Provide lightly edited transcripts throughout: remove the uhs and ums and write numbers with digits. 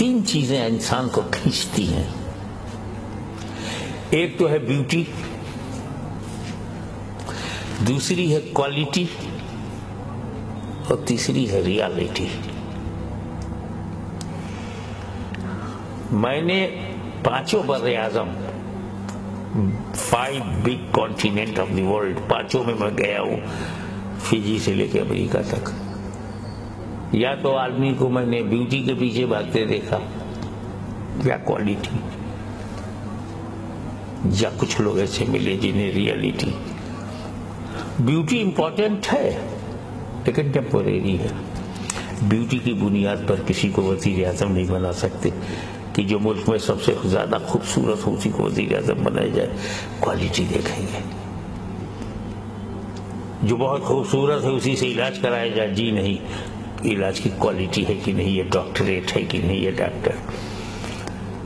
تین چیزیں انسان کو کھینچتی ہیں. ایک تو ہے بیوٹی، دوسری ہے کوالٹی، اور تیسری ہے ریالٹی. میں نے پانچوں بر اعظم 5 big continent of the world, پانچوں میں گیا ہوں، فجی سے لے کے امریکہ تک. یا تو آدمی کو میں نے بیوٹی کے پیچھے بھاگتے دیکھا، یا کوالٹی، یا کچھ لوگ ایسے ملے جنہیں ریالٹی. بیوٹی امپورٹنٹ ہے لیکن ٹیمپوریری ہے. بیوٹی کی بنیاد پر کسی کو وزیر اعظم نہیں بنا سکتے کہ جو ملک میں سب سے زیادہ خوبصورت ہو اسی کو وزیر اعظم بنایا جائے. کوالٹی دیکھیں گے. جو بہت خوبصورت ہے اسی سے علاج کرایا جائے، جی نہیں، علاج کی کوالٹی ہے کہ نہیں، یہ ڈاکٹریٹ ہے کہ نہیں، یہ ڈاکٹر.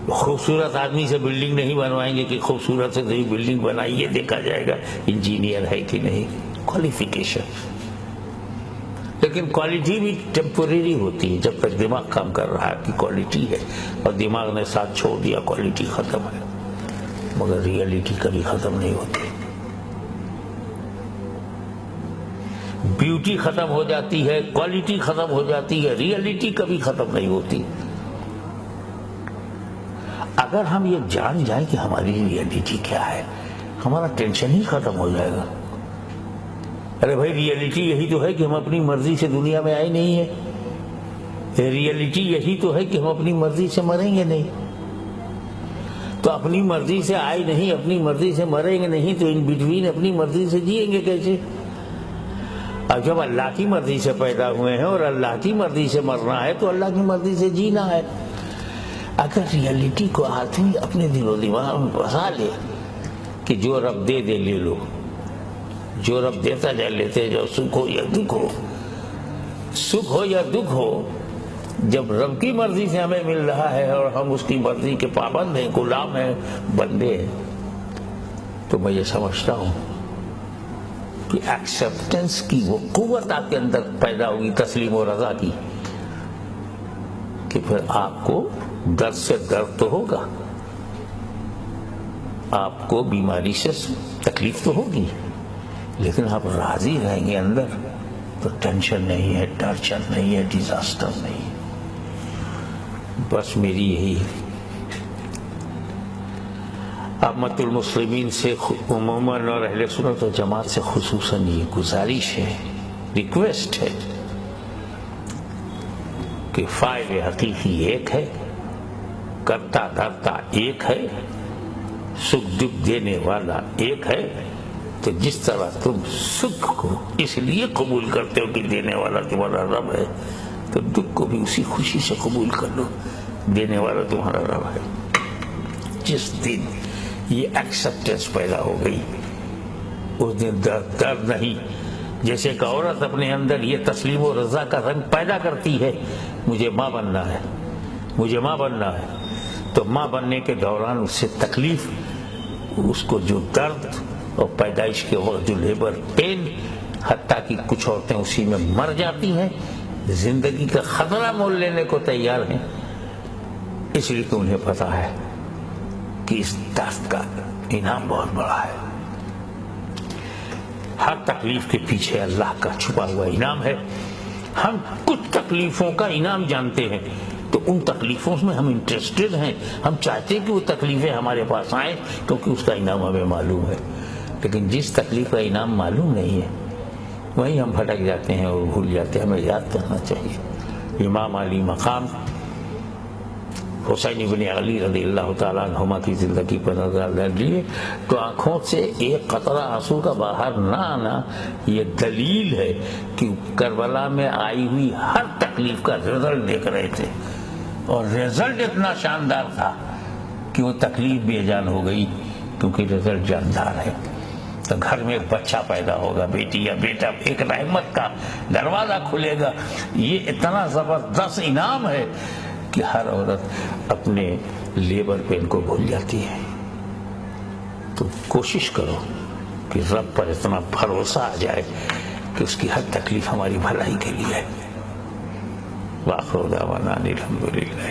خوبصورت آدمی سے بلڈنگ نہیں بنوائیں گے کہ خوبصورت سے بلڈنگ بنائی، یہ دیکھا جائے گا انجینئر ہے کہ نہیں، کوالیفیکیشن. لیکن کوالٹی بھی ٹیمپوریری ہوتی ہے جب تک دماغ کام کر رہا ہے کہ کوالٹی ہے، اور دماغ نے ساتھ چھوڑ دیا کوالٹی ختم ہے. مگر ریالٹی کبھی ختم نہیں ہوتی. بیوٹی ختم ہو جاتی ہے، کوالٹی ختم ہو جاتی ہے، ریالٹی کبھی ختم نہیں ہوتی. اگر ہم یہ جان جائیں کہ ہماری ریالٹی کیا ہے، ہمارا ٹینشن ہی ختم ہو جائے گا. ارے بھائی، ریالٹی یہی تو ہے کہ ہم اپنی مرضی سے دنیا میں آئے نہیں ہیں. ریالٹی یہی تو ہے کہ ہم اپنی مرضی سے مریں گے نہیں. تو اپنی مرضی سے آئے نہیں، اپنی مرضی سے مریں گے نہیں، تو ان بٹوین اپنی مرضی سے جئیں گے کیسے؟ اب جب اللہ کی مرضی سے پیدا ہوئے ہیں اور اللہ کی مرضی سے مرنا ہے تو اللہ کی مرضی سے جینا ہے. اگر ریالٹی کو آدمی اپنے دل و دماغ میں بسا لے کہ جو رب دے دے لے لو، جو رب دیتا جائے لیتے جاؤ، سکھ ہو یا دکھ ہو، سکھ ہو یا دکھ ہو، جب رب کی مرضی سے ہمیں مل رہا ہے اور ہم اس کی مرضی کے پابند ہیں، غلام ہیں، بندے ہیں، تو میں یہ سمجھتا ہوں کہ ایکسپٹنس کی وہ قوت آپ کے اندر پیدا ہوگی، تسلیم و رضا کی، کہ پھر آپ کو درد سے درد تو ہوگا، آپ کو بیماری سے تکلیف تو ہوگی، لیکن آپ راضی رہیں گے اندر، تو ٹینشن نہیں ہے، ٹارچر نہیں ہے، ڈیزاسٹر نہیں ہے. بس میری یہی امت المسلمین سے عموماً اور اہل سنت و جماعت سے خصوصاً یہ گزارش ہے، ریکویسٹ ہے کہ فاعل حقیقی ایک ہے، کرتا دھرتا ایک ہے، سکھ دکھ دینے والا ایک ہے. تو جس طرح تم سکھ کو اس لیے قبول کرتے ہو کہ دینے والا تمہارا رب ہے، تو دکھ کو بھی اسی خوشی سے قبول کر لو، دینے والا تمہارا رب ہے. جس دن یہ ایکسپٹنس پیدا ہو گئی، اس دن درد نہیں. جیسے کہ عورت اپنے اندر یہ تسلیم و رضا کا رنگ پیدا کرتی ہے، مجھے ماں بننا ہے، مجھے ماں بننا ہے، تو ماں بننے کے دوران اس سے تکلیف، اس کو جو درد اور پیدائش کے وقت جو لیبر پین، حتیٰ کہ کچھ عورتیں اسی میں مر جاتی ہیں، زندگی کا خطرہ مول لینے کو تیار ہیں، اس لیے کہ انہیں پتا ہے کہ اس درد کا انعام بہت بڑا ہے. ہر تکلیف کے پیچھے اللہ کا چھپا ہوا انعام ہے. ہم کچھ تکلیفوں کا انعام جانتے ہیں تو ان تکلیفوں میں ہم انٹرسٹڈ ہیں، ہم چاہتے ہیں کہ وہ تکلیفیں ہمارے پاس آئیں کیونکہ اس کا انعام ہمیں معلوم ہے. لیکن جس تکلیف کا انعام معلوم نہیں ہے وہیں ہم بھٹک جاتے ہیں اور بھول جاتے ہیں. ہمیں یاد کرنا چاہیے امام علی مقام حسین ابن علی رضی اللہ تعالیٰ عنہما کی زندگی پر نظر ڈالیے تو آنکھوں سے ایک قطرہ آنسو کا باہر نہ آنا یہ دلیل ہے کہ کربلا میں آئی ہوئی ہر تکلیف کا رزلٹ دیکھ رہے تھے، اور رزلٹ اتنا شاندار تھا کہ وہ تکلیف بے جان ہو گئی کیونکہ رزلٹ جاندار ہے. تو گھر میں ایک بچہ پیدا ہوگا، بیٹی یا بیٹا، ایک رحمت کا دروازہ کھلے گا. یہ اتنا زبردست انعام ہے کہ ہر عورت اپنے لیبر پین کو بھول جاتی ہے. تو کوشش کرو کہ رب پر اتنا بھروسہ آ جائے کہ اس کی ہر تکلیف ہماری بھلائی کے لیے ہے. وآخر دعوانا الحمدللہ.